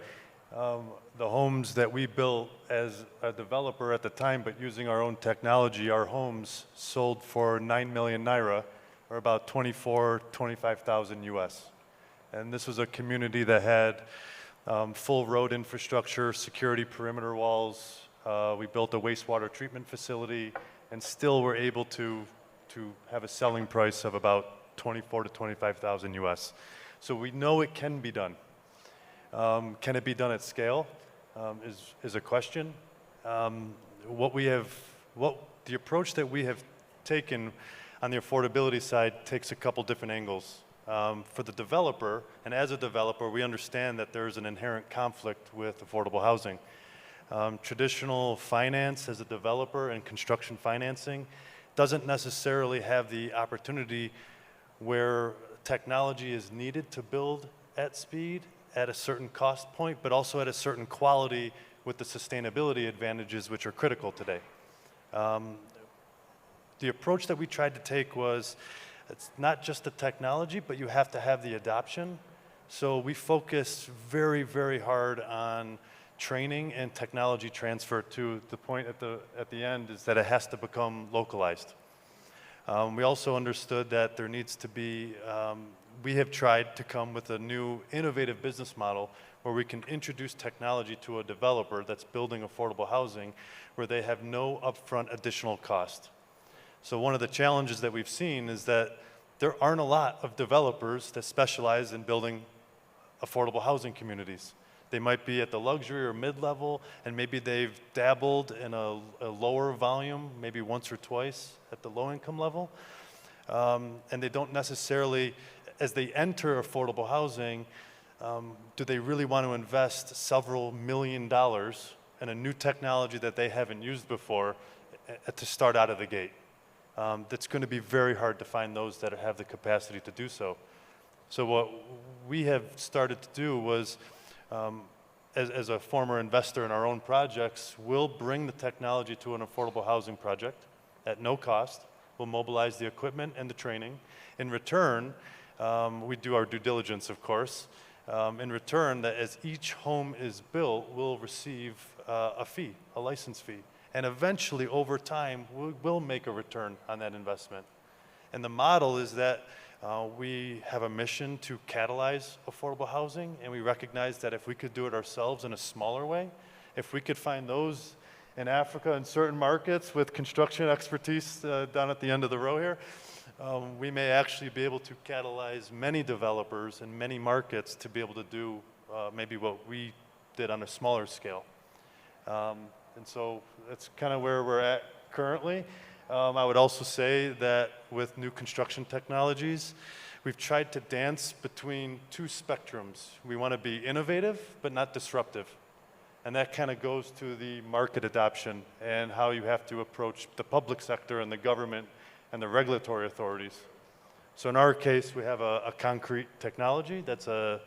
the homes that we built as a developer at the time, but using our own technology, our homes sold for 9 million naira, or about 25,000 US. And this was a community that had full road infrastructure, security perimeter walls. We built a wastewater treatment facility, and still were able to have a selling price of about 24 to 25,000 US. So we know it can be done. Can it be done at scale is a question. The approach that we have taken on the affordability side takes a couple different angles. For the developer, and as a developer, we understand that there's an inherent conflict with affordable housing. Traditional finance as a developer and construction financing doesn't necessarily have the opportunity where technology is needed to build at speed, at a certain cost point, but also at a certain quality with the sustainability advantages which are critical today. The approach that we tried to take was, it's not just the technology, but you have to have the adoption. So we focus very, very hard on training and technology transfer to the point at the end is that it has to become localized. We also understood that there needs to be, we have tried to come with a new innovative business model where we can introduce technology to a developer that's building affordable housing where they have no upfront additional cost. So one of the challenges that we've seen is that there aren't a lot of developers that specialize in building affordable housing communities. They might be at the luxury or mid-level, and maybe they've dabbled in a lower volume, maybe once or twice at the low-income level. And they don't necessarily, as they enter affordable housing, do they really want to invest several $1 million in a new technology that they haven't used before to start out of the gate? That's going to be very hard to find those that have the capacity to do so. So what we have started to do was, as a former investor in our own projects, we'll bring the technology to an affordable housing project at no cost. We'll mobilize the equipment and the training. In return, we do our due diligence, of course. In return, that as each home is built, we'll receive a fee, a license fee. And eventually, over time, we will make a return on that investment. And the model is that we have a mission to catalyze affordable housing, and we recognize that if we could do it ourselves in a smaller way, if we could find those in Africa in certain markets with construction expertise down at the end of the row here, we may actually be able to catalyze many developers in many markets to be able to do maybe what we did on a smaller scale. And so that's kind of where we're at currently. I would also say that with new construction technologies, we've tried to dance between two spectrums. We want to be innovative, but not disruptive. And that kind of goes to the market adoption and how you have to approach the public sector and the government and the regulatory authorities. So in our case, we have a concrete technology that's a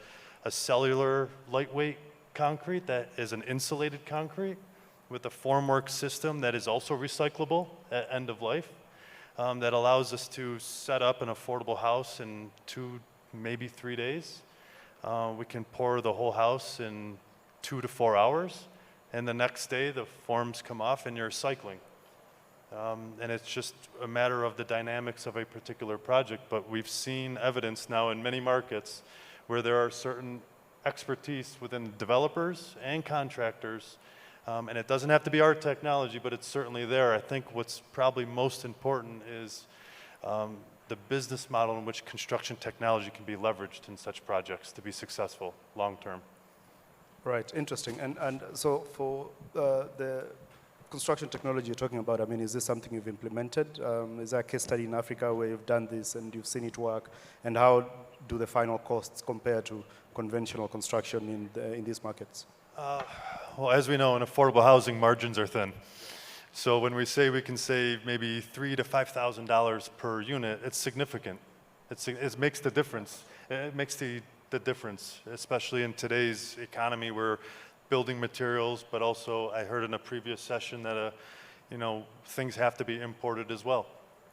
cellular lightweight concrete that is an insulated concrete with a formwork system that is also recyclable at end of life, that allows us to set up an affordable house in 2, maybe 3 days. We can pour the whole house in 2 to 4 hours, and the next day the forms come off and you're cycling. And it's just a matter of the dynamics of a particular project, but we've seen evidence now in many markets where there are certain expertise within developers and contractors, and it doesn't have to be our technology, but it's certainly there. I think what's probably most important is the business model in which construction technology can be leveraged in such projects to be successful long term. Right, interesting. And so for the construction technology you're talking about, I mean, is this something you've implemented? Is there a case study in Africa where you've done this and you've seen it work? And how do the final costs compare to conventional construction in these markets? Well, as we know, in affordable housing, margins are thin. So when we say we can save maybe $3,000 to $5,000 per unit, it's significant. It makes the difference. It makes the difference, especially in today's economy where building materials, but also I heard in a previous session that things have to be imported as well.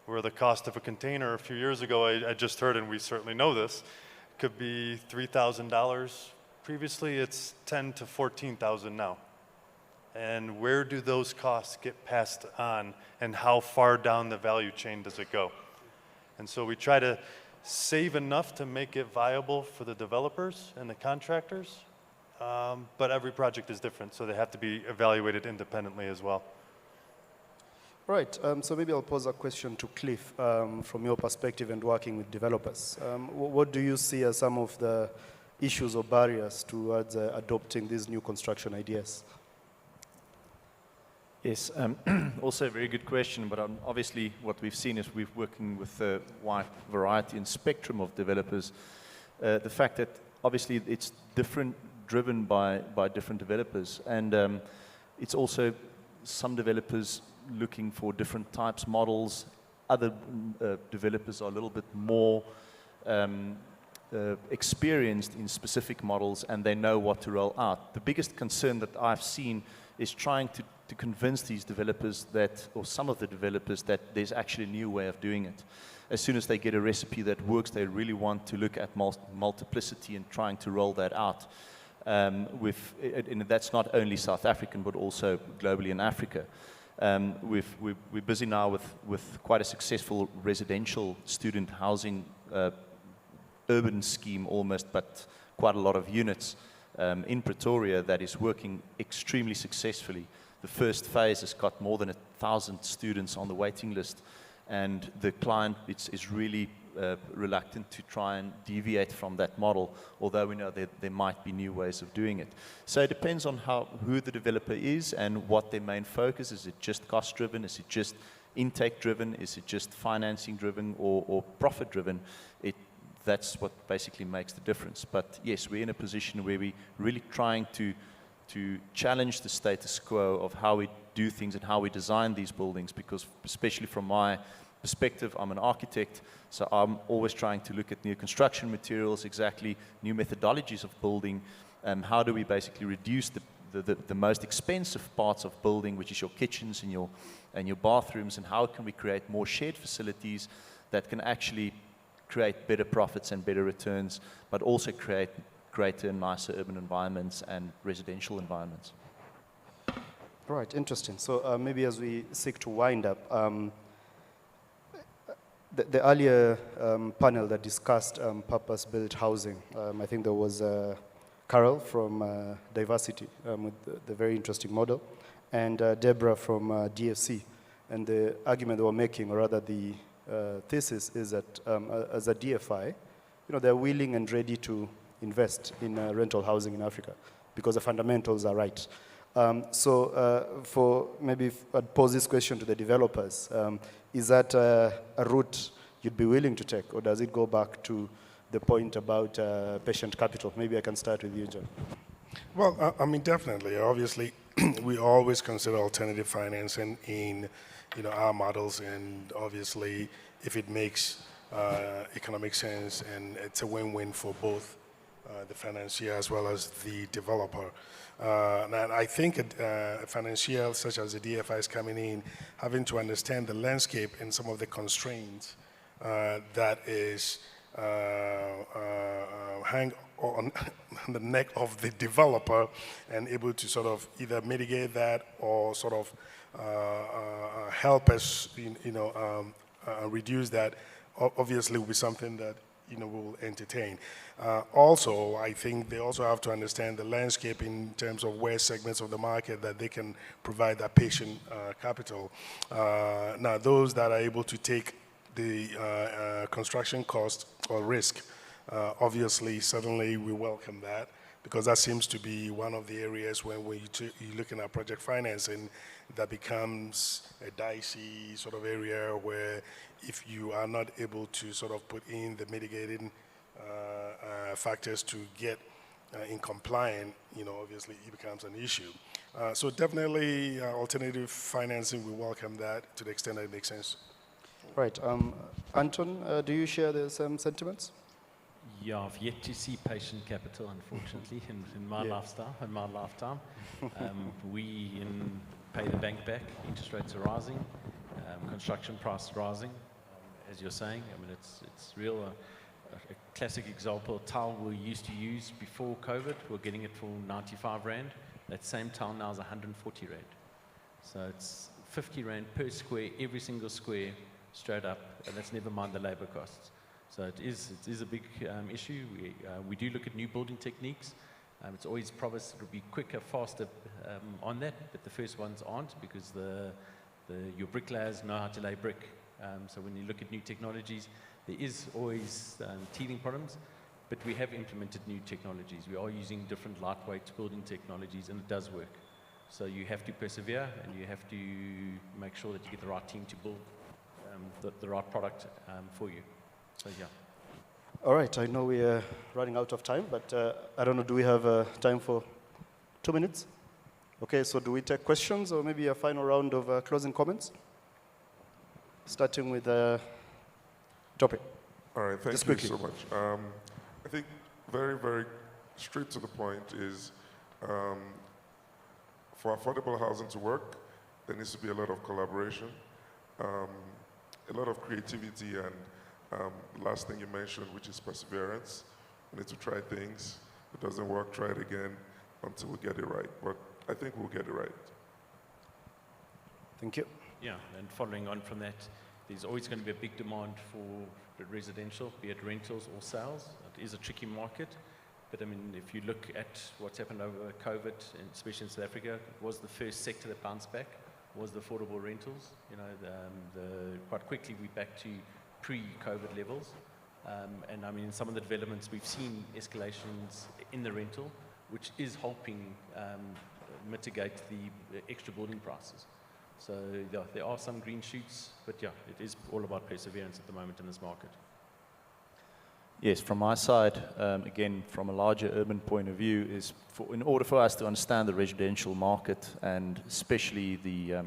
Where the cost of a container a few years ago, I just heard, and we certainly know this, could be $3,000. Previously, it's $10,000 to $14,000 now. And where do those costs get passed on, and how far down the value chain does it go? And so we try to save enough to make it viable for the developers and the contractors, but every project is different, so they have to be evaluated independently as well. Right, so maybe I'll pose a question to Cliff from your perspective and working with developers. What do you see as some of the issues or barriers towards adopting these new construction ideas? Yes, also a very good question, but obviously what we've seen is we're working with a wide variety and spectrum of developers. The fact that obviously it's different, driven by different developers, and it's also some developers looking for different types, models. Other developers are a little bit more experienced in specific models, and they know what to roll out. The biggest concern that I've seen is trying to convince these developers that, or some of the developers, that there's actually a new way of doing it. As soon as they get a recipe that works, they really want to look at multiplicity and trying to roll that out. And that's not only South African, but also globally in Africa. We're busy now with quite a successful residential student housing urban scheme almost, but quite a lot of units in Pretoria that is working extremely successfully. The first phase has got more than 1,000 students on the waiting list, and the client is really reluctant to try and deviate from that model, although we know that there might be new ways of doing it. So it depends on who the developer is and what their main focus is. Is it just cost driven? Is it just intake driven? Is it just financing driven or profit driven? That's what basically makes the difference. But yes, we're in a position where we're really trying to challenge the status quo of how we do things and how we design these buildings, because especially from my perspective, I'm an architect, so I'm always trying to look at new construction materials, exactly new methodologies of building, how do we basically reduce the most expensive parts of building, which is your kitchens and your bathrooms, and how can we create more shared facilities that can actually create better profits and better returns, but also create greater and nicer urban environments and residential environments. Right, interesting. So maybe as we seek to wind up, the earlier panel that discussed purpose-built housing, I think there was Carol from Diversity with the very interesting model, and Deborah from DFC. And the argument they were making, or rather the thesis, is that as a DFI, they're willing and ready to invest in rental housing in Africa because the fundamentals are right. For maybe if I'd pose this question to the developers, is that a route you'd be willing to take, or does it go back to the point about patient capital? Maybe I can start with you, John. Well, I mean, definitely. Obviously, we always consider alternative financing in our models, and obviously, if it makes economic sense and it's a win-win for both the financier as well as the developer. And I think a financier such as the DFI is coming in, having to understand the landscape and some of the constraints that is hang on the neck of the developer, and able to sort of either mitigate that or sort of help us, reduce that. Obviously, will be something that we'll entertain. Also, I think they also have to understand the landscape in terms of where segments of the market that they can provide that patient capital. Now, those that are able to take the construction cost or risk, obviously, certainly we welcome that, because that seems to be one of the areas when you're looking at project financing that becomes a dicey sort of area where if you are not able to sort of put in the mitigating factors to get in compliant, obviously it becomes an issue. So definitely alternative financing, we welcome that to the extent that it makes sense. Right. Anton, do you share the same sentiments? Yeah, I've yet to see patient capital, unfortunately, in my lifetime. We pay the bank back, interest rates are rising, construction prices rising, as you're saying. I mean, it's real. A classic example, tile we used to use before COVID, we're getting it for 95 Rand. That same tile now is 140 Rand. So it's 50 Rand per square, every single square, straight up, and that's never mind the labor costs. So it is a big issue. We do look at new building techniques. It's always promised it'll be quicker, faster on that, but the first ones aren't, because your bricklayers know how to lay brick. So when you look at new technologies, there is always teething problems, but we have implemented new technologies. We are using different lightweight building technologies, and it does work. So you have to persevere, and you have to make sure that you get the right team to build the right product for you. So yeah. All right, I know we are running out of time, but I don't know, do we have time for 2 minutes? Okay, so do we take questions or maybe a final round of closing comments? Starting with Tope. All right, thank you so much. I think very, very straight to the point is for affordable housing to work, there needs to be a lot of collaboration, a lot of creativity, and last thing you mentioned, which is perseverance. We need to try things. If it doesn't work, try it again until we get it right. But I think we'll get it right. Thank you. Yeah, and following on from that, there's always going to be a big demand for the residential, be it rentals or sales. It is a tricky market, but I mean, if you look at what's happened over COVID, and especially in South Africa, it was the first sector that bounced back, was the affordable rentals. Quite quickly we're back to pre-COVID levels. And I mean, in some of the developments, we've seen escalations in the rental, which is helping mitigate the extra building prices. So yeah, there are some green shoots, but yeah, it is all about perseverance at the moment in this market. Yes, from my side, again, from a larger urban point of view, in order for us to understand the residential market and especially the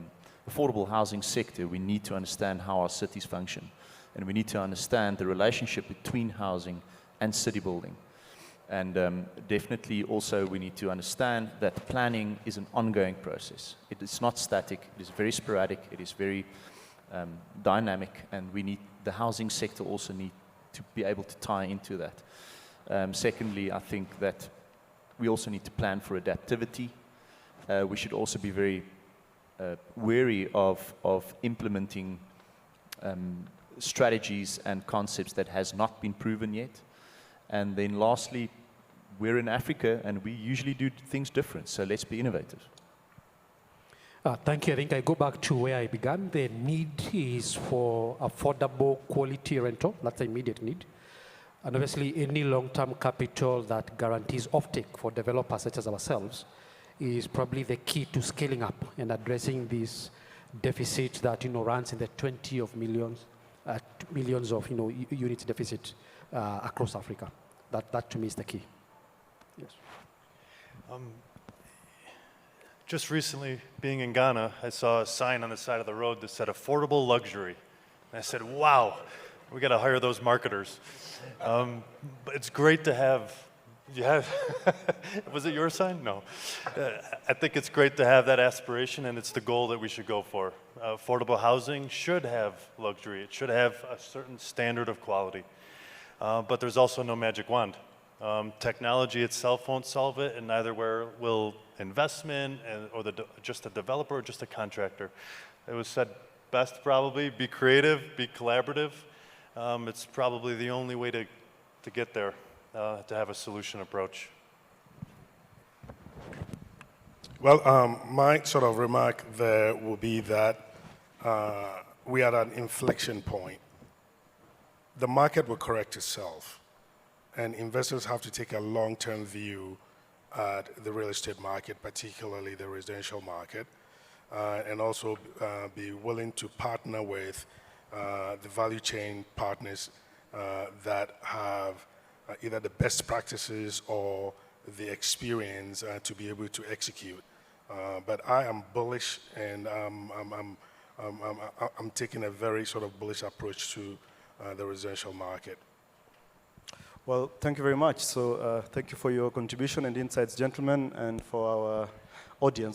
affordable housing sector, we need to understand how our cities function. And we need to understand the relationship between housing and city building. And definitely also we need to understand that planning is an ongoing process. It is not static, it is very sporadic, it is very dynamic, and the housing sector also need to be able to tie into that. Secondly, I think that we also need to plan for adaptivity. We should also be very wary of implementing strategies and concepts that has not been proven yet. And then lastly, we're in Africa and we usually do things different, so let's be innovative. Thank you. I think I go back to where I began. The need is for affordable quality rental. That's the immediate need. And obviously any long-term capital that guarantees offtake for developers such as ourselves is probably the key to scaling up and addressing this deficit that runs in the 20 of millions of units deficit across Africa. That to me is the key. Yes. Just recently, being in Ghana, I saw a sign on the side of the road that said affordable luxury. And I said, wow, we got to hire those marketers. But it's great to have Yeah, was it your sign? No. I think it's great to have that aspiration, and it's the goal that we should go for. Affordable housing should have luxury. It should have a certain standard of quality. But there's also no magic wand. Technology itself won't solve it, and neither will investment, or just a developer or just a contractor. It was said best probably, be creative, be collaborative. It's probably the only way to get there. To have a solution approach. Well, my sort of remark there will be that we are at an inflection point. The market will correct itself, and investors have to take a long-term view at the real estate market, particularly the residential market, and also be willing to partner with the value chain partners that have either the best practices or the experience to be able to execute. But I am bullish, and I'm taking a very sort of bullish approach to the residential market. Well, thank you very much. So thank you for your contribution and insights, gentlemen, and for our audience.